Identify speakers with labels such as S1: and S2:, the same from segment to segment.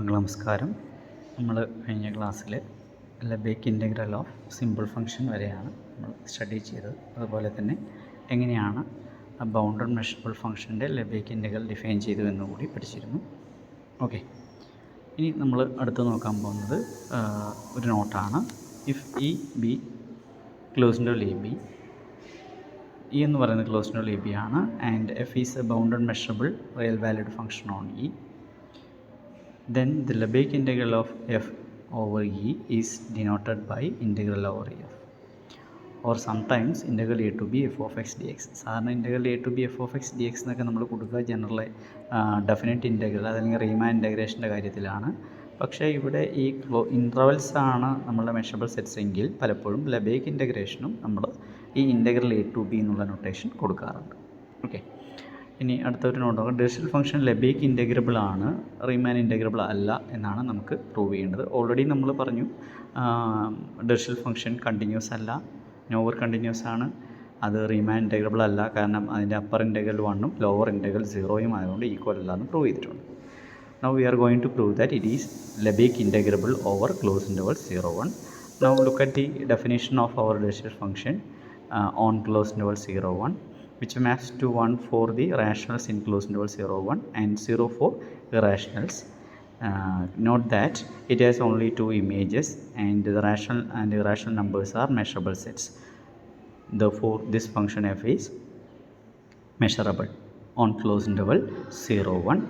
S1: നമസ്കാരം. നമ്മൾ കഴിഞ്ഞ ക്ലാസ്സിൽ Lebesgue integral of simple function വരെയാണ് നമ്മൾ സ്റ്റഡി ചെയ്തത്. അതുപോലെ തന്നെ എങ്ങനെയാണ് ബൗണ്ടഡ് മെഷറബിൾ ഫംഗ്ഷൻ്റെ ലബേക്ക് ഇൻ്റഗ്രൽ ഡിഫൈൻ ചെയ്തു എന്നുകൂടി പഠിച്ചിരുന്നു. ഓക്കെ, ഇനി നമ്മൾ അടുത്ത് നോക്കാൻ പോകുന്നത് ഒരു നോട്ടാണ്. If E be close into A B, E എന്ന് പറയുന്നത് ക്ലോസ് ഇൻറ്റു എ ബി ആണ്. And F is a bounded measurable real valued function on E, then the Lebesgue integral of f over e is denoted by integral over f, or sometimes integral a to b f of x dx. സാധാരണ integral a to b f of x dx എന്നൊക്കെ നമ്മൾ കൊടുക്കുക general definite integral അല്ലെങ്കിൽ റീമാൻ ഇൻ്റഗ്രേഷൻ്റെ കാര്യത്തിലാണ്. പക്ഷേ ഇവിടെ ഈ intervals ആണ് നമ്മളുടെ മെഷറബിൾ സെറ്റ്സ് എങ്കിൽ പലപ്പോഴും ലബേക്ക് ഇൻ്റഗ്രേഷനും നമ്മൾ ഈ ഇൻ്റഗ്രൽ a to b എന്നുള്ള നൊട്ടേഷൻ കൊടുക്കാറുണ്ട്. ഓക്കെ, ഇനി അടുത്തൊരു നോട്ട് നോക്കാം. ഡിറിച്ലെറ്റ് ഫംഗ്ഷൻ ലബേക്ക് ഇൻ്റഗ്രബിൾ ആണ്, റീമാൻ ഇൻ്റഗ്രബിൾ അല്ല എന്നാണ് നമുക്ക് പ്രൂവ് ചെയ്യേണ്ടത്. ഓൾറെഡി നമ്മൾ പറഞ്ഞു ഡിറിച്ലെറ്റ് ഫംഗ്ഷൻ കണ്ടിന്യൂസ് അല്ല, നോവർ കണ്ടിന്യൂസ് ആണ്. അത് റീമാൻ ഇൻ്റഗ്രബിൾ അല്ല, കാരണം അതിൻ്റെ അപ്പർ ഇൻ്റഗ്രൽ 1ഉം ലോവർ ഇൻ്റഗ്രൽ 0ഉം ആയതുകൊണ്ട് ഈക്വൽ അല്ല എന്ന് പ്രൂവ് ചെയ്തിട്ടുണ്ട്. Now we are going to prove that it is Lebesgue integrable over close interval 0, 1. Now look at the definition of our Dirichlet function on close interval 0, 1, which maps to 1 for the rationals in closed interval 0, 1 and 0 for irrationals. Note that it has only two images and the rational and irrational numbers are measurable sets. Therefore, this function f is measurable on closed interval 0, 1.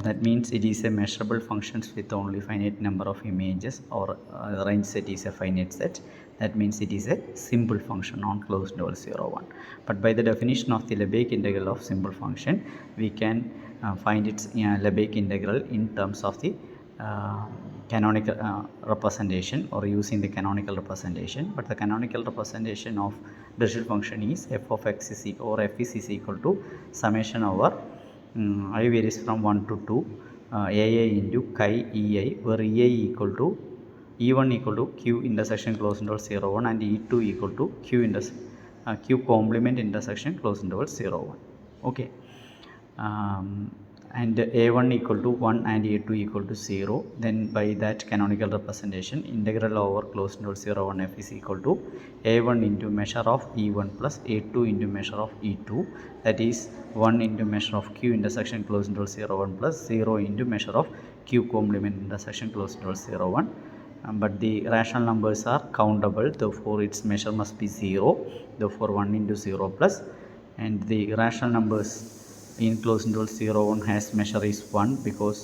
S1: That means it is a measurable function with only finite number of images, or range set is a finite set. That means it is a simple function on closed interval 0, 1. But by the definition of the Lebesgue integral of simple function, we can find its Lebesgue integral in terms of the canonical representation, or using the canonical representation. But the canonical representation of Dirichlet function is f of x is equal, or f is equal to summation over I varies from 1 to 2 ai into chi ei, where ei equal to e1 equal to q intersection close interval 0, 1 and e2 equal to q complement intersection close interval 0, 1. Okay, and a1 equal to 1 and a2 equal to 0. Then by that canonical representation, integral over close interval 0, 1 f is equal to a1 into measure of e1 plus a2 into measure of e2, that is 1 into measure of q intersection close interval 0, 1 plus 0 into measure of q complement intersection close interval 0, 1. But the rational numbers are countable, therefore its measure must be 0. Therefore 1 into 0 plus, and the rational numbers in close interval 0, 1 has measure is 1 because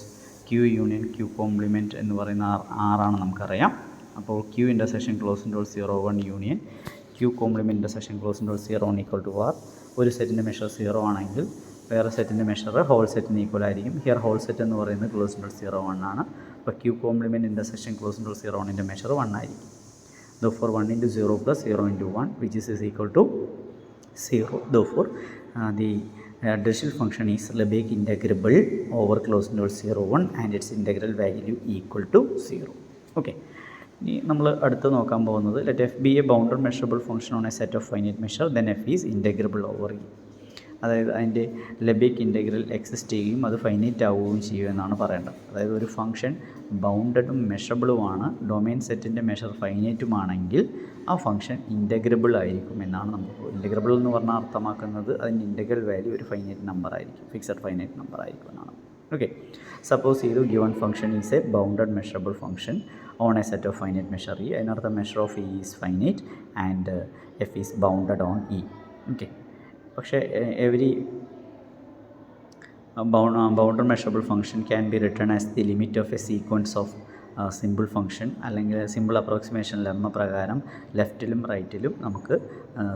S1: q union q complement എന്ന് പറയുന്ന r ആണ് നമുക്കറിയാം. അപ്പോൾ q intersection close interval 0, 1 union q complement intersection close interval 0, 1 equal to r. ഒരു സെറ്റിൻ്റെ measure 0 ആണെങ്കിൽ വേറെ സെറ്റിൻ്റെ മെഷർ ഹോൾ സെറ്റിന് ഈക്വൽ ആയിരിക്കും. ഹിയർ ഹോൾ സെറ്റ് എന്ന് പറയുന്നത് ക്ലോസ് ഇൻ്റർവൽ 0, 1 ആണ്. അപ്പോൾ q complement intersection close interval 0, 1ൻ്റെ measure 1 ആയിരിക്കും. Therefore 1 into 0 plus 0 into 1 which is equal to 0. Therefore the Dirichlet function is Lebesgue integrable over closed interval 0, 1 and its integral value equal to 0. Okay, ഇനി നമ്മൾ അടുത്ത് നോക്കാൻ പോകുന്നത് let f be a bounded measurable function on a set of finite measure, then f is integrable over E. അതായത് അതിൻ്റെ Lebesgue integral exist ചെയ്യുകയും അത് finite ആവുകയും ചെയ്യും എന്നാണ് പറയേണ്ടത്. അതായത് ഒരു ഫംഗ്ഷൻ ബൗണ്ടഡും മെഷറബിളുമാണ്, ഡൊമൈൻ സെറ്റിൻ്റെ മെഷർ ഫൈനൈറ്റുമാണെങ്കിൽ ആ ഫംഗ്ഷൻ ഇൻ്റഗ്രബിൾ ആയിരിക്കും എന്നാണ് നമുക്ക്. ഇൻ്റഗ്രബിൾ എന്ന് പറഞ്ഞാൽ അർത്ഥമാക്കുന്നത് അതിൻ്റെ ഇൻ്റഗ്രൽ വാല്യൂ ഒരു ഫൈനൈറ്റ് നമ്പർ ആയിരിക്കും, ഫിക്സഡ് ഫൈനൈറ്റ് നമ്പർ ആയിരിക്കും എന്നാണ്. ഓക്കെ, സപ്പോസ് ചെയ്തു given function is a bounded measurable function on a set of finite measure E. അതിനർത്ഥം measure of E is finite and F is bounded on E. Okay, പക്ഷേ every bounded measurable function can be written as the limit of a sequence of simple function, അല്ലെങ്കിൽ simple approximation lemma പ്രകാരം ലെഫ്റ്റിലും റൈറ്റിലും നമുക്ക്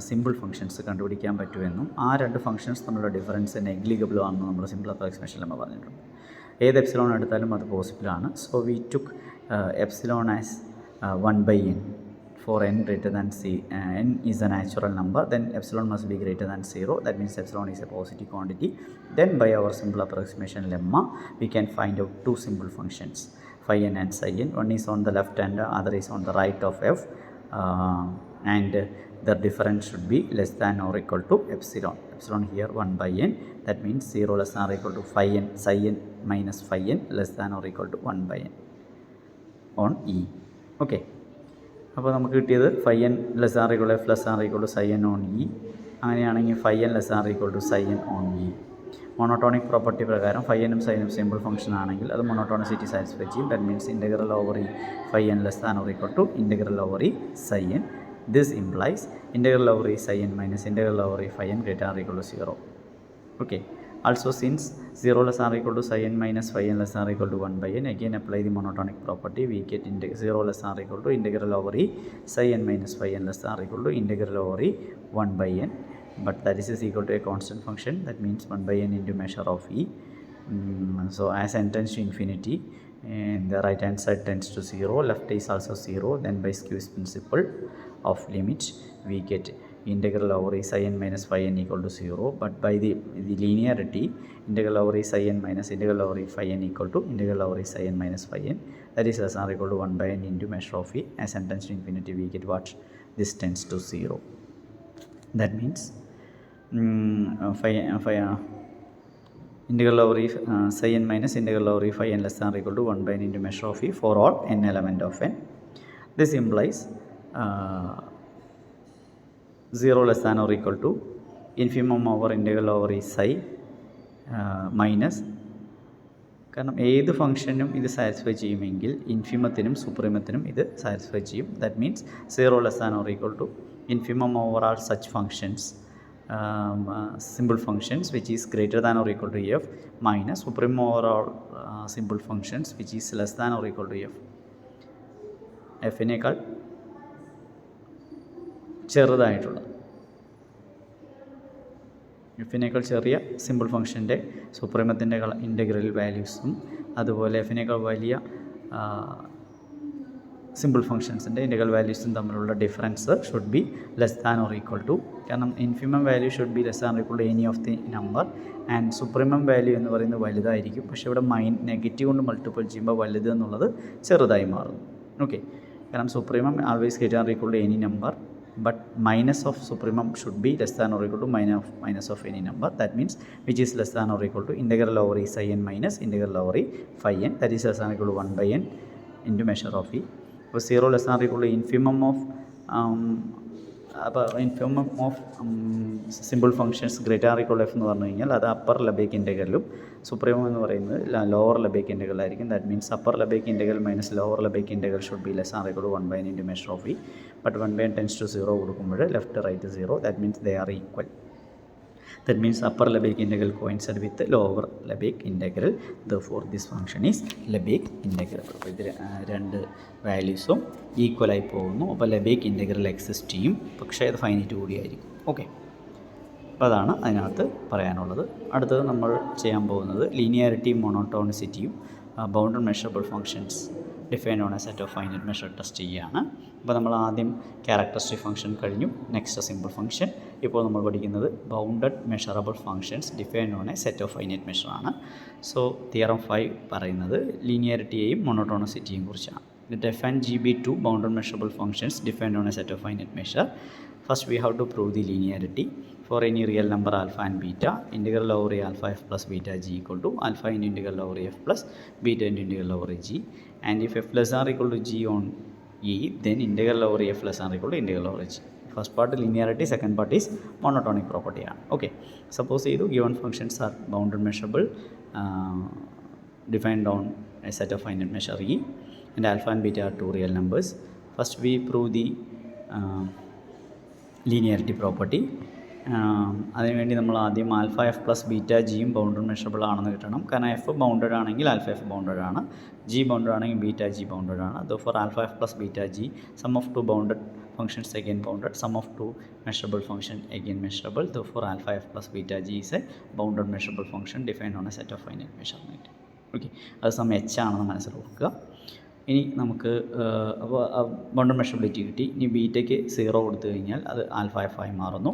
S1: simple functions കണ്ടുപിടിക്കാൻ പറ്റുമെന്നും ആ രണ്ട് functions തമ്മിലുള്ള difference നെഗ്ലിഗബിൾ ആണെന്ന് നമ്മൾ സിമ്പിൾ അപ്രോക്സിമേഷൻ ലെമ്മ പറഞ്ഞിട്ടുണ്ട്. ഏത് എപ്സിലോൺ എടുത്താലും അത് പോസിബിളാണ്. So we took epsilon as 1/n for n greater than c. N is a natural number, then epsilon must be greater than 0. That means epsilon is a positive quantity. Then by our simple approximation lemma, we can find out two simple functions, phi n and psi n. One is on the left and the other is on the right of f, and the difference should be less than or equal to epsilon. Epsilon here 1 by n, that means 0 less than or equal to phi n, psi n minus phi n less than or equal to 1 by n on E. Okay. അപ്പോൾ നമുക്ക് കിട്ടിയത് phi n less or equal F less or equal to psi n on E. അങ്ങനെയാണെങ്കിൽ phi n less or equal to psi n on E. Monotonic property പ്രകാരം phi എനും psi എനും simple function ആണെങ്കിൽ അത് monotonicity satisfy ചെയ്യും. That means integral over E phi n less or equal to integral over E psi n. This implies integral over E psi n minus integral over E phi n greater or equal to 0. Okay. Also, since 0 less r equal to psi n minus phi n less r equal to 1 by n, again apply the monotonic property. We get 0 less r equal to integral over e psi n minus phi n less r equal to integral over e 1 by n. But that is equal to a constant function. That means 1 by n into measure of e. So as n tends to infinity, and the right hand side tends to 0, left is also 0. Then by squeeze principle of limit, we get integral over e psi n minus phi n equal to 0. But by the linearity, integral over e psi n minus integral over e phi n equal to integral over e psi n minus phi n, that is less or equal to 1 by n into measure of e. As n tends to infinity, we get what? This tends to 0. That means integral over e psi n minus integral over e phi n less than or equal to 1 by n into measure of e for all n element of n. This implies 0 less than or equal to infimum over integral over e psi minus, കാരണം ഏത് ഫംഗ്ഷനും ഇത് satisfy ചെയ്യുമെങ്കിൽ ഇൻഫിമത്തിനും സുപ്രീമത്തിനും ഇത് satisfy ചെയ്യും. That means 0 less than or equal to infimum over all such functions, simple functions which is greater than or equal to f minus supremum over all simple functions which is less than or equal to f. എഫിനേക്കാൾ ചെറുതായിട്ടുള്ള എഫിനേക്കാൾ ചെറിയ simple ഫംഗ്ഷൻ്റെ സുപ്രീമത്തിൻ്റെ integral വാല്യൂസും അതുപോലെ എഫിനേക്കാൾ വലിയ simple ഫംഗ്ഷൻസിൻ്റെ integral വാല്യൂസും തമ്മിലുള്ള difference should be less than or equal to, കാരണം infimum value should be less than or equal to any of the number and supremum value എന്ന് പറയുന്നത് വലുതായിരിക്കും. പക്ഷേ ഇവിടെ നെഗറ്റീവ് കൊണ്ട് മൾട്ടിപ്പിൾ ചെയ്യുമ്പോൾ വലുത് എന്നുള്ളത് ചെറുതായി മാറുന്നു. ഓക്കെ, കാരണം supremum always greater or equal to any number, but minus of supremum should be less than or equal to minus of any number. That means which is less than or equal to integral over e psi n minus integral over e phi n, that is less than or equal to 1 by n into measure of e. So 0 less than or equal to infimum of simple functions greater or equal f എന്ന് പറഞ്ഞു കഴിഞ്ഞാൽ അത് upper Lebesgue ഇൻ്റഗ്രലും supremum എന്ന് പറയുന്നത് lower Lebesgue integral ആയിരിക്കും. That means upper Lebesgue integral minus lower Lebesgue integral should be less or equal to 1 by n into measure of e. But 1 by n tends to 0 കൊടുക്കുമ്പോൾ left right 0, that means they are equal. That means upper Lebesgue integral coincide with the lower Lebesgue integral. Therefore, this function is Lebesgue integral. അപ്പോൾ ഇത് രണ്ട് വാല്യൂസും ഈക്വലായി പോകുന്നു. അപ്പോൾ Lebesgue integral exist ചെയ്യും, പക്ഷേ അത് finite കൂടിയായിരിക്കും. ഓക്കെ, അപ്പോൾ അതാണ് അതിനകത്ത് പറയാനുള്ളത്. അടുത്തത് നമ്മൾ ചെയ്യാൻ പോകുന്നത് ലീനിയാരിറ്റിയും മോണോട്ടോണിസിറ്റിയും bounded measurable functions define on a set of finite measure test ചെയ്യുകയാണ്. അപ്പോൾ നമ്മൾ ആദ്യം ക്യാരക്ടറിസ്റ്റിക് ഫംഗ്ഷൻ കഴിഞ്ഞു, നെക്സ്റ്റ് സിമ്പിൾ ഫംഗ്ഷൻ. ഇപ്പോൾ നമ്മൾ പഠിക്കുന്നത് bounded measurable functions define on a set of finite മെഷറാണ്. സോ തിയറം 5 പറയുന്നത് ലീനിയാരിറ്റിയെയും മോണോട്ടോണിസിറ്റിയെയും കുറിച്ചാണ്. Define GB2 bounded measurable functions defined on a set of finite measure. First we have to prove the linearity for any real number alpha and beta. Integral over a alpha f plus beta g equal to alpha into integral over f plus beta into integral over g. And if f less than or equal to g on e, then integral over f less than or equal to integral over g. First part linearity, second part is monotonic property. Okay, suppose given functions are bounded measurable defined on a set of finite measure e, and alpha and beta are two real numbers. First we prove the linearity property. അതിനുവേണ്ടി നമ്മൾ ആദ്യം alpha f plus beta ജിയും bounded measurable ആണെന്ന് കിട്ടണം. കാരണം f bounded ആണെങ്കിൽ alpha f bounded ആണ്, g bounded ആണെങ്കിൽ ബീറ്റ ജി ബൗണ്ടഡ് ആണ്. Therefore alpha f plus beta g sum of two bounded functions again bounded, sum of two measurable function again measurable. Therefore alpha f plus beta g is a bounded measurable function defined on a set of finite measurement. Okay, അത് some H ആണെന്ന് മനസ്സിലാക്കുക. ഇനി നമുക്ക് അപ്പോൾ bounded measurability കിട്ടി. ഇനി ബീറ്റയ്ക്ക് 0 കൊടുത്തു കഴിഞ്ഞാൽ അത് ആൽഫ എഫ് ആയി മാറുന്നു.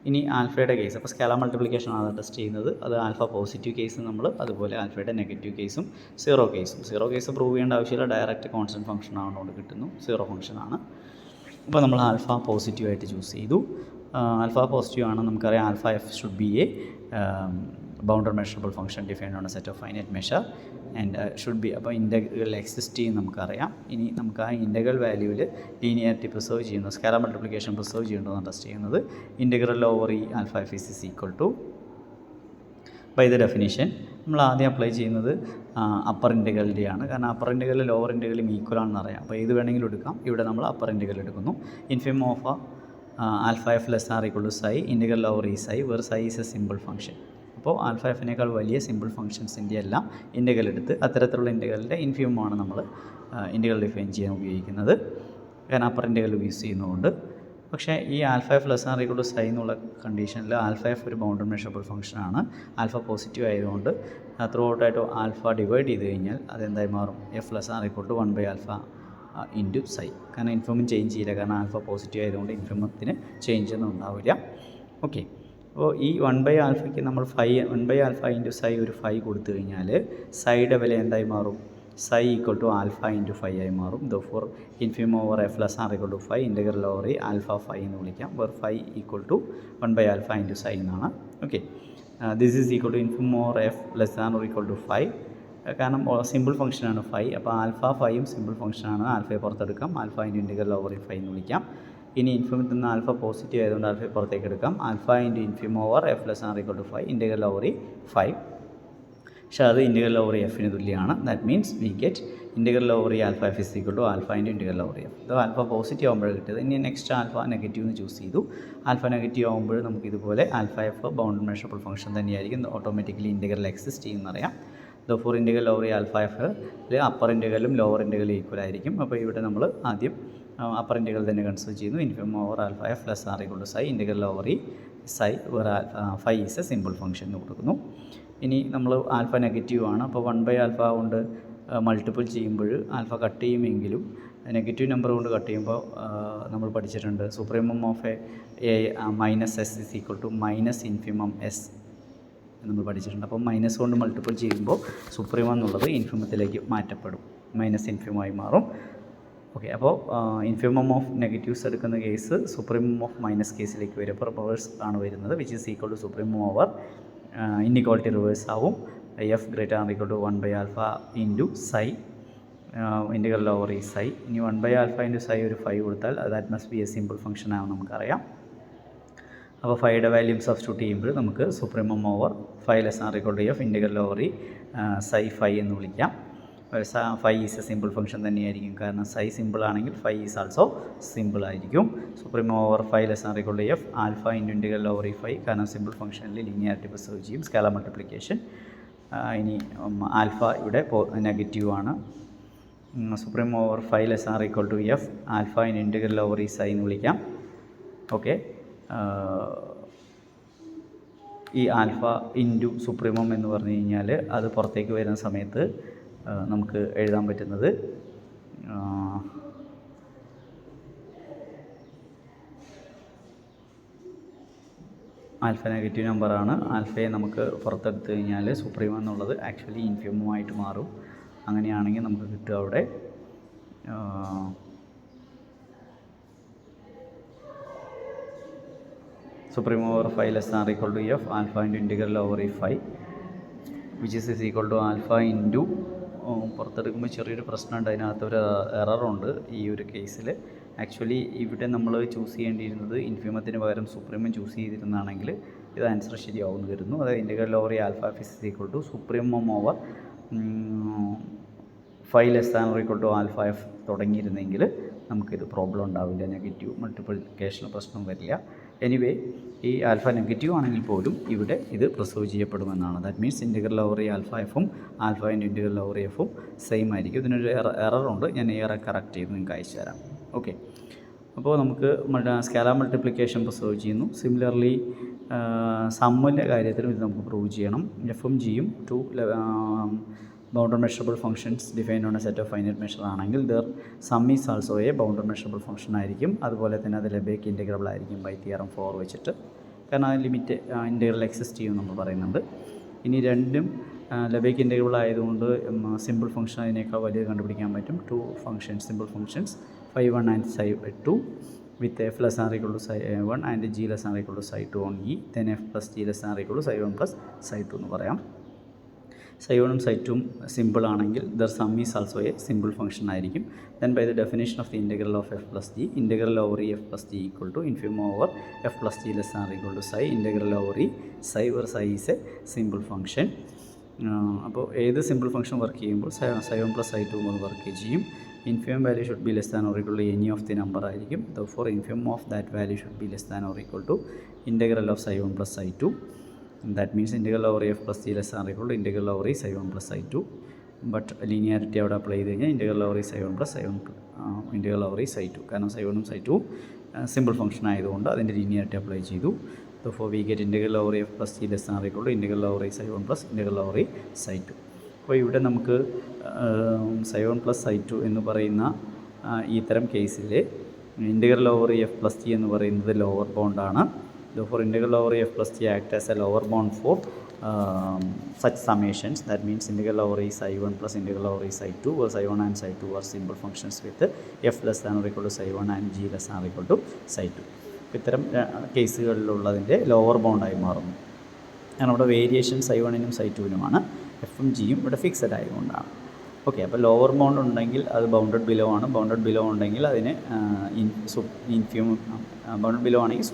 S1: ഇനി ആൽഫയുടെ കേസ്, അപ്പോൾ സ്കാലാർ മൾട്ടിപ്ലിക്കേഷൻ ആണ് ടെസ്റ്റ് ചെയ്യുന്നത്. അത് ആൽഫ പോസിറ്റീവ് കേസ് നമ്മൾ, അതുപോലെ ആൽഫയുടെ നെഗറ്റീവ് കേസും 0 കേസ് പ്രൂവ് ചെയ്യേണ്ട ആവശ്യമില്ല. ഡയറക്റ്റ് കോൺസ്റ്റൻറ്റ് ഫംഗ്ഷൻ ആണെന്നുകൊണ്ട് കിട്ടുന്നു, 0 ഫംഗ്ഷൻ ആണ്. അപ്പോൾ നമ്മൾ ആൽഫ പോസിറ്റീവായിട്ട് ചൂസ് ചെയ്തു. ആൽഫ പോസിറ്റീവ് ആണ്, നമുക്കറിയാം alpha f should be a boundary measurable function defined on a set of finite measure and should be. അപ്പോൾ ഇൻ്റഗ്രൽ എക്സിസ്റ്റ് ചെയ്യും നമുക്കറിയാം. ഇനി നമുക്ക് ആ ഇൻ്റഗ്രൽ വാല്യൂവിൽ ലീനിയാരിറ്റി പ്രിസർവ് ചെയ്യുന്നു, സ്കാലർ മൾട്ടിപ്ലിക്കേഷൻ പ്രിസർവ് ചെയ്യുന്നതാണ് ടെസ്റ്റ് ചെയ്യുന്നത്. Integral over E alpha F is equal to, by the definition നമ്മൾ ആദ്യം അപ്ലൈ ചെയ്യുന്നത് അപ്പർ ഇൻ്റഗ്രലിൻ്റെയാണ്. കാരണം അപ്പർ ഇൻ്റഗ്രലും ലോവർ ഇൻ്റഗ്രലും ഈക്വൽ ആണെന്ന് അറിയാം. അപ്പോൾ ഏത് വേണമെങ്കിലും എടുക്കാം. ഇവിടെ നമ്മൾ അപ്പർ ഇൻ്റഗ്രൽ എടുക്കുന്നു. Inf of alpha F less or equal to psi integral over E psi where psi is a simple function. അപ്പോൾ ആൽഫ എഫിനേക്കാൾ വലിയ സിമ്പിൾ ഫംഗ്ഷൻസിൻ്റെ എല്ലാം ഇൻ്റഗ്രൽ എടുത്ത് അത്തരത്തിലുള്ള ഇൻ്റഗ്രലിൻ്റെ ഇൻഫിമാണ് നമ്മൾ ഇൻ്റഗ്രൽ ഡിഫൈൻ ചെയ്യാൻ ഉപയോഗിക്കുന്നത്. കാരണം അപ്പർ ഇൻ്റഗ്രൽ യൂസ് ചെയ്യുന്നതുകൊണ്ട്. പക്ഷേ ഈ alpha F less or equal to psi എന്നുള്ള കണ്ടീഷനിൽ ആൽഫ എഫ് ഒരു ബൗണ്ടറി മെഷറബിൾ ഫംഗ്ഷനാണ്. ആൽഫ പോസിറ്റീവ് ആയതുകൊണ്ട് ത്രൂ ഔട്ടായിട്ട് ആൽഫ ഡിവൈഡ് ചെയ്ത് കഴിഞ്ഞാൽ അതെന്തായി മാറും, F less or equal to 1/ആൽഫ ഇൻറ്റു സൈ. കാരണം ഇൻഫോം ചേഞ്ച് ചെയ്യില്ല, കാരണം ആൽഫ പോസിറ്റീവ് ആയതുകൊണ്ട് ഇൻഫോമത്തിന് ചേഞ്ച് ഒന്നും ഉണ്ടാവില്ല. ഓക്കെ, അപ്പോൾ ഈ 1/ആൽഫയ്ക്ക് നമ്മൾ 1/ആൽഫ ഇൻറ്റു സൈ ഒരു 5 കൊടുത്തു കഴിഞ്ഞാൽ സൈയുടെ വില എന്തായി മാറും, psi equal to alpha into 5 ആയി മാറും. Therefore inf over F less or equal to 5 integral over E alpha 5 എന്ന് വിളിക്കാം. വെർ 5 ഈക്വൽ ടു 1/ആൽഫ ഇൻറ്റു സൈ എന്നാണ്. Okay, this is equal to inf over F less or equal to 5. കാരണം simple ഫംഗ്ഷനാണ് 5. അപ്പോൾ alpha 5ഉം simple ഫംഗ്ഷനാണ്. ആൽഫയെ പുറത്തെടുക്കാം, alpha into integral over E 5 എന്ന് വിളിക്കാം. ഇനി ഇൻഫിമിൽ നിന്ന് ആൽഫ പോസിറ്റീവ് ആയതുകൊണ്ട് ആൽഫയെ പുറത്തേക്ക് എടുക്കാം. Alpha into inf over F less or equal to 5 integral over E 5. പക്ഷേ അത് ഇൻ്റഗ്രൽ ഓവർ എഫിന് തുല്യമാണ്. That means we get integral over E alpha F is equal to alpha into integral over F. ഇത് ആൽഫ positive ആകുമ്പോഴേ കിട്ടിയത്. ഇനി next alpha negative എന്ന് ചൂസ് ചെയ്തു. ആൽഫ നെഗറ്റീവ് ആകുമ്പോൾ നമുക്ക് ഇതുപോലെ alpha F boundary measurable function തന്നെയായിരിക്കും. ഓട്ടോമാറ്റിക്കലി ഇൻ്റഗ്രൽ എക്സിസ്റ്റ് ചെയ്യുന്നറിയാം. Therefore integral over E alpha F upper ഇൻ്റഗ്രലും ലോവർ ഇൻ്റഗ്രലും ഈക്വൽ ആയിരിക്കും. അപ്പോൾ ഇവിടെ നമ്മൾ ആദ്യം അപ്പർ ഇൻ്റഗ്രൽ തന്നെ കൺസിഡർ ചെയ്യുന്നു. Inf over alpha F less or equal to psi integral over E psi where phi is a simple function എന്ന് കൊടുക്കുന്നു. ഇനി നമ്മൾ ആൽഫ നെഗറ്റീവ് ആണ്. അപ്പോൾ 1/ആൽഫ കൊണ്ട് മൾട്ടിപ്പിൾ ചെയ്യുമ്പോൾ ആൽഫ കട്ട് ചെയ്യുമെങ്കിലും നെഗറ്റീവ് നമ്പർ കൊണ്ട് കട്ട് ചെയ്യുമ്പോൾ നമ്മൾ പഠിച്ചിട്ടുണ്ട് supremum of a minus s is equal to minus infimum s നമ്മൾ പഠിച്ചിട്ടുണ്ട്. അപ്പോൾ മൈനസ് കൊണ്ട് മൾട്ടിപ്പിൾ ചെയ്യുമ്പോൾ സുപ്രീമം എന്നുള്ളത് ഇൻഫിമത്തിലേക്ക് മാറ്റപ്പെടും, മൈനസ് ഇൻഫിമമായി മാറും. ഓക്കെ, അപ്പോൾ ഇൻഫിമം ഓഫ് നെഗറ്റീവ്സ് എടുക്കുന്ന കേസ് സുപ്രീമം ഓഫ് മൈനസ് കേസിലേക്ക് വരും. അപ്പോൾ റിവേഴ്സ് ആണ് വരുന്നത്, which is equal to supremum over inequality reverse ആവും. F greater or equal to 1/ആൽഫ into psi integral over E psi. ഇനി 1/ആൽഫ ഇൻറ്റു സൈ ഒരു 5 കൊടുത്താൽ that must be a simple function ആണെന്ന് നമുക്കറിയാം. അപ്പോൾ 5യുടെ വാല്യൂം സബ്സ്റ്റിറ്റ്യൂട്ട് ചെയ്യുമ്പോൾ നമുക്ക് supremum over 5 less or equal to F integral over E സൈ 5 എന്ന് വിളിക്കാം. 5 ഈസ് എ സിമ്പിൾ ഫംഗ്ഷൻ തന്നെയായിരിക്കും, കാരണം സൈ സിമ്പിൾ ആണെങ്കിൽ 5 ഈസ് ആൾസോ സിമ്പിൾ ആയിരിക്കും. Supremum over 5 less or equal to F alpha into integral over E 5, കാരണം simple ഫംഗ്ഷനിൽ linearity preserve ചെയ്യും, scalar multiplication. ഇനി ആൽഫ ഇവിടെ നെഗറ്റീവ് ആണ്. Supreme over 5 less or equal to F alpha in integral over E psi എന്ന് വിളിക്കാം. Okay, ഈ alpha into supremum എന്ന് പറഞ്ഞു കഴിഞ്ഞാൽ അത് പുറത്തേക്ക് വരുന്ന സമയത്ത് നമുക്ക് എഴുതാൻ പറ്റുന്നത് ആൽഫ നെഗറ്റീവ് നമ്പറാണ്. ആൽഫയെ നമുക്ക് പുറത്തെടുത്ത് കഴിഞ്ഞാൽ സുപ്രീം എന്നുള്ളത് ആക്ച്വലി ഇൻഫിമമായിട്ട് മാറും. അങ്ങനെയാണെങ്കിൽ നമുക്ക് കിട്ടുക അവിടെ supreme over 5 less or equal to F alpha into integral over E 5 which is equal to alpha into പുറത്തെടുക്കുമ്പോൾ ചെറിയൊരു പ്രശ്നമുണ്ട്, അതിനകത്തൊരു എററുണ്ട് ഈ ഒരു കേസിൽ. ആക്ച്വലി ഇവിടെ നമ്മൾ ചൂസ് ചെയ്യേണ്ടിയിരുന്നത് ഇൻഫിമത്തിന് പകരം സുപ്രീമം ചൂസ് ചെയ്തിരുന്നാണെങ്കിൽ ഇത് ആൻസർ ശരിയാവുമെന്ന് കരുതുന്നു. അതായത് integral over E alpha F is equal to supremum over 5 less or equal to alpha F തുടങ്ങിയിരുന്നെങ്കിൽ നമുക്കിത് പ്രോബ്ലം ഉണ്ടാവില്ല, നെഗറ്റീവ് മൾട്ടിപ്ലിക്കേഷൻ പ്രശ്നം വരില്ല. എനിവേ ഈ ആൽഫ നെഗറ്റീവ് ആണെങ്കിൽ പോലും ഇവിടെ ഇത് പ്രിസർവ് ചെയ്യപ്പെടുമെന്നാണ്. That means integral over E alpha എഫും ആൽഫ ഇൻറ്റു ഇൻ്റഗ്രൽ ഓവർ എഫും സെയിം ആയിരിക്കും. ഇതിനൊരു എററുണ്ട്, ഞാൻ എറർ കറക്റ്റ് ചെയ്ത് നിങ്ങൾക്ക് അയച്ചു തരാം. ഓക്കെ, അപ്പോൾ നമുക്ക് സ്കാലർ മൾട്ടിപ്ലിക്കേഷൻ പ്രിസർവ് ചെയ്യുന്നു. സിമിലർലി സമ്മിൻ്റെ കാര്യത്തിലും ഇത് നമുക്ക് പ്രൂവ് ചെയ്യണം. എഫും ജിയും two boundary measurable functions defined on a set of finite measure ആണെങ്കിൽ their sum is also a boundary measurable function ആയിരിക്കും. അതുപോലെ തന്നെ അത് ലെബേക്ക് ഇൻ്റഗ്രബിൾ ആയിരിക്കും ബൈ തിയറം 4 വെച്ചിട്ട്, കാരണം ആ ലിമിറ്റ് ഇൻ്റഗ്രൽ എക്സിസ്റ്റ് ചെയ്യും നമ്മൾ പറയുന്നുണ്ട്. ഇനി രണ്ടും ലെബേക്ക് ഇൻറ്റഗ്രബിൾ ആയതുകൊണ്ട് സിമ്പിൾ ഫംഗ്ഷൻ അതിനേക്കാൾ വലിയത് കണ്ടുപിടിക്കാൻ പറ്റും. 2 functions, simple functions phi1 and psi2 with f less than or equal to psi1 and g less than or equal to psi2 on E, then f plus g less than or equal to psi1 plus psi2 എന്ന് പറയാം. psi1 ഉം psi2 simple ആണെങ്കിൽ their sum is also a simple function ആയിരിക്കും. Then by the definition of the integral of f plus g, integral over e f plus g equal to infimum over f plus g less than or equal to psi, integral over e psi where psi is a simple function. അപ്പോൾ ഏത് simple function work ചെയ്യുമ്പോൾ psi1 plus psi2 എന്ന് work ചെയ്യും. Infimum value should be less than or equal to any of the number ആയിരിക്കും. Therefore infimum of that value should be less than or equal to integral of psi1 plus psi2. That means integral over f plus g less than or equal to integral over psi1 plus psi2. But linearity അവിടെ apply ചെയ്ത് കഴിഞ്ഞാൽ integral over psi1 plus integral over psi2. കാരണം psi1 ഉം psi2 simple function ആയതുകൊണ്ട് അതിൻ്റെ linearity apply ചെയ്തു. Therefore we get integral over f plus g less than or equal to integral over psi1 plus integral over psi2. അപ്പോൾ ഇവിടെ നമുക്ക് psi1 plus psi2 എന്ന് പറയുന്ന ഇത്തരം കേസിൽ integral over F plus G എന്ന് പറയുന്നത് ലോവർ ബൗണ്ടാണ്. For integral over F plus G act as a lower bound for such summations. That means integral over psi1 plus integral over psi2 where psi1 and psi2 are simple functions with f less than or equal to psi1 and g less than or equal to psi2. ഇത്തരം കേസുകളിലുള്ളതിൻ്റെ lower ബൗണ്ടായി മാറുന്നു. കാരണം ഇവിടെ variation psi1നും psi2നുമാണ്, എഫും ജിയും ഇവിടെ fixed ആയതുകൊണ്ടാണ്. Okay, അപ്പോൾ lower bound ഉണ്ടെങ്കിൽ അത് ബൗണ്ടഡ് ബിലോ ആണ്. ബൗണ്ടഡ് ബിലോ ഉണ്ടെങ്കിൽ അതിന് ഇൻഫിമം, ബൗണ്ടഡ് ബിലോ ആണെങ്കിൽ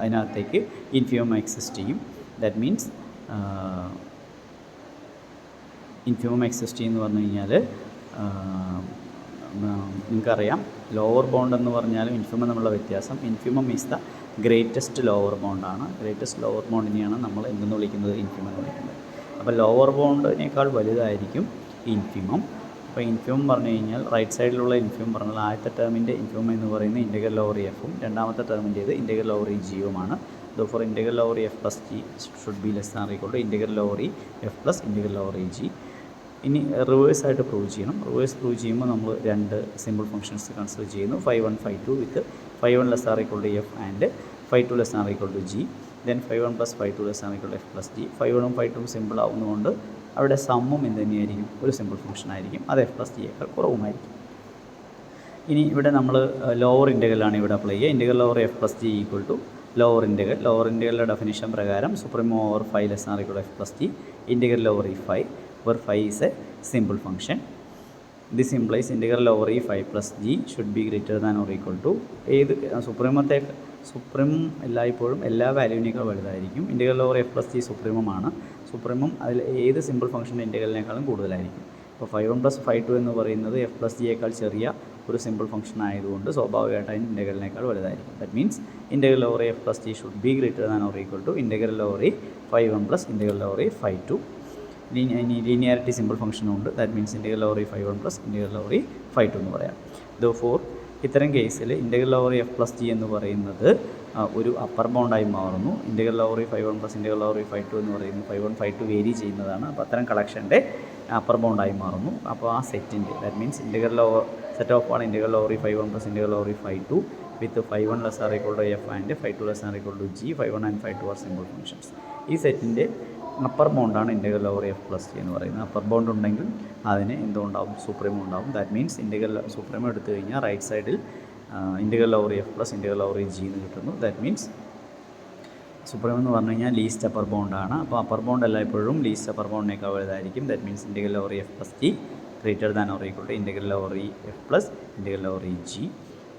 S1: അതിനകത്തേക്ക് ഇൻഫിമം എക്സിസ്റ്റ് ചെയ്യും. ദാറ്റ് മീൻസ് ഇൻഫിമം എക്സിസ്റ്റ് ചെയ്യുമെന്ന് പറഞ്ഞു കഴിഞ്ഞാൽ നിങ്ങൾക്കറിയാം ലോവർ ബൗണ്ട് എന്ന് പറഞ്ഞാലും ഇൻഫിമം തമ്മിലുള്ള വ്യത്യാസം. Infimum is the greatest lower ബൗണ്ടാണ്. ഗ്രേറ്റസ്റ്റ് ലോവർ ബൗണ്ടിനെയാണ് നമ്മൾ എന്തെന്ന് വിളിക്കുന്നത്, ഇൻഫിമം എന്ന് വിളിക്കുന്നത്. അപ്പോൾ ലോവർ ബൗണ്ടിനേക്കാൾ വലുതായിരിക്കും ഇൻഫിമം. അപ്പോൾ ഇൻഫിമം പറഞ്ഞു കഴിഞ്ഞാൽ റൈറ്റ് സൈഡിലുള്ള ഇൻഫിമം പറഞ്ഞാൽ ആദ്യത്തെ ടേമിൻ്റെ ഇൻഫിമം എന്ന് പറയുന്നത് ഇൻറ്റഗ്രൽ ഓവർ എഫും രണ്ടാമത്തെ ടേമിൻ്റേത് ഇൻറ്റഗ്രൽ ഓവർ ജിയുമാണ്. For integral over F plus G should be less than equal to integral over F plus integral over G. ഇനി റിവേഴ്സായിട്ട് പ്രൂവ് ചെയ്യണം. റിവേഴ്സ് പ്രൂവ് ചെയ്യുമ്പോൾ നമ്മൾ രണ്ട് സിമ്പിൾ ഫംഗ്ഷൻസ് കൺസിഡർ ചെയ്യുന്നു. phi1 phi2 with phi1 less than equal to F and phi2 less than equal to G. Then phi1 plus phi2 less than equal to F plus G. phi1ഉം phi2ഉം simple ആവുന്നതുകൊണ്ട് അവിടെ സമ്മും എന്ത് തന്നെയായിരിക്കും, ഒരു simple function ആയിരിക്കും. അത് F plus ജിയേക്കാൾ കുറവുമായിരിക്കും. ഇനി ഇവിടെ നമ്മൾ ലോവർ ഇൻറ്റഗ്രലാണ് ഇവിടെ അപ്ലൈ ചെയ്യുക. Integral over F plus G equal to lower integral. Lower ഇൻറ്റഗ്രലിൻ്റെ ഡെഫിനിഷൻ പ്രകാരം supremum over phi less than equal to F plus G integral over E phi where phi is a simple function. This implies integral over e phi plus g should be greater than or equal to ഏത് supremum എല്ലായ്പ്പോഴും എല്ലാ വാല്യൂവിനേക്കാൾ വലുതായിരിക്കും. Integral over F plus G സുപ്രീമമാണ്. Supremum അതിൽ ഏത് simple ഫംഗ്ഷൻ്റെ ഇൻറ്റഗ്രലിനേക്കാളും കൂടുതലായിരിക്കും. ഇപ്പോൾ phi1 പ്ലസ് phi2 എന്ന് പറയുന്നത് എഫ് പ്ലസ് ജിയേക്കാൾ ചെറിയ ഒരു സിമ്പിൾ ഫംഗ്ഷൻ ആയതുകൊണ്ട് സ്വാഭാവികമായിട്ട് അതിന് ഇൻറ്റഗ്രലിനേക്കാൾ വലുതായിരിക്കും. That means integral over F plus G should be greater than or equal to integral over phi1 plus integral over phi2. Linearity simple ഫംഗ്ഷനുണ്ട്. That means integral over phi1 plus integral over phi2 എന്ന് പറയാം. For ഇത്തരം കേസിൽ integral over F plus G എന്ന് പറയുന്നത് ഒരു upper ബൗണ്ടായി മാറുന്നു. Integral over phi1 plus integral over phi2 എന്ന് പറയുന്നത് phi1 phi2 വേരി ചെയ്യുന്നതാണ്. അപ്പോൾ അത്തരം കളക്ഷൻ്റെ അപ്പർ ബൗണ്ടായി മാറുന്നു. അപ്പോൾ ആ സെറ്റിൻ്റെ that means integral over set of ആണ് integral over phi1 plus integral over phi2 with phi1 less than equal to F and phi2 less than equal to G. phi1 and phi2 are simple functions. ഈ സെറ്റിൻ്റെ upper ബൗണ്ടാണ് integral over F plus G എന്ന് പറയുന്നത്. Upper bound ഉണ്ടെങ്കിൽ അതിന് എന്തുണ്ടാവും, supremum ഉണ്ടാവും. That means integral supremum എടുത്തു കഴിഞ്ഞാൽ റൈറ്റ് സൈഡിൽ integral over F plus integral over G എന്ന് കിട്ടുന്നു. ദാറ്റ് മീൻസ് സുപ്രീമം എന്ന് പറഞ്ഞു കഴിഞ്ഞാൽ ലീസ്റ്റ് അപ്പർ ബൗണ്ടാണ്. അപ്പോൾ അപ്പർ ബൗണ്ട് എല്ലായ്പ്പോഴും ലീസ്റ്റ് അപ്പർ ബൗണ്ടിനേക്കാൾ വലുതായിരിക്കും. That means integral over F plus G greater than or equal to integral over F plus integral over G.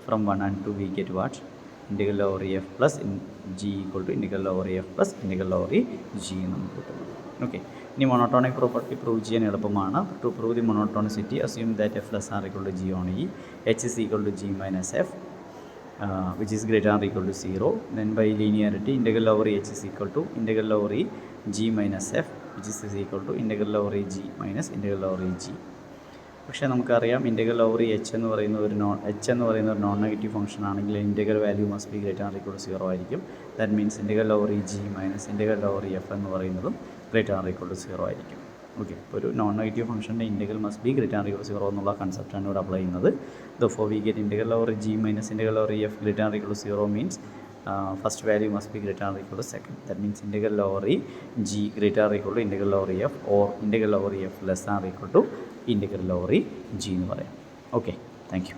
S1: From 1 and 2 we get what? Integral over f plus g equal to integral over f plus integral over g നമുക്ക് കിട്ടുന്നു. Okay, ഇനി monotonic property prove ചെയ്യാൻ എളുപ്പമാണ്. To prove the monotonicity assume that F less or equal to G on E, H is equal to G minus F which is greater or equal to 0. Then by linearity integral over H is equal to integral over G minus F which is equal to integral over G minus integral over G. പക്ഷേ നമുക്കറിയാം integral over H എന്ന് പറയുന്ന ഒരു non negative function ആണെങ്കിൽ integral value must be greater or equal to 0 ആയിരിക്കും. That means integral over G minus integral over f എന്ന് പറയുന്നതും greater or equal to 0 ആയിരിക്കും. ഓക്കെ, ഇപ്പോൾ ഒരു നോൺ നെഗറ്റീവ് ഫംഗ്ഷൻ്റെ integral must be greater or equal to 0 എന്നുള്ള കൺസെപ്റ്റാണ് ഇവിടെ അപ്ലൈ ചെയ്യുന്നത്. For we get integral over G minus integral over F greater or equal to 0 means first value must be greater or equal to second. That means integral over E G greater or equal to integral over E F or integral over E F less or equal to integral over E G എന്ന് പറയാം. Okay, thank you.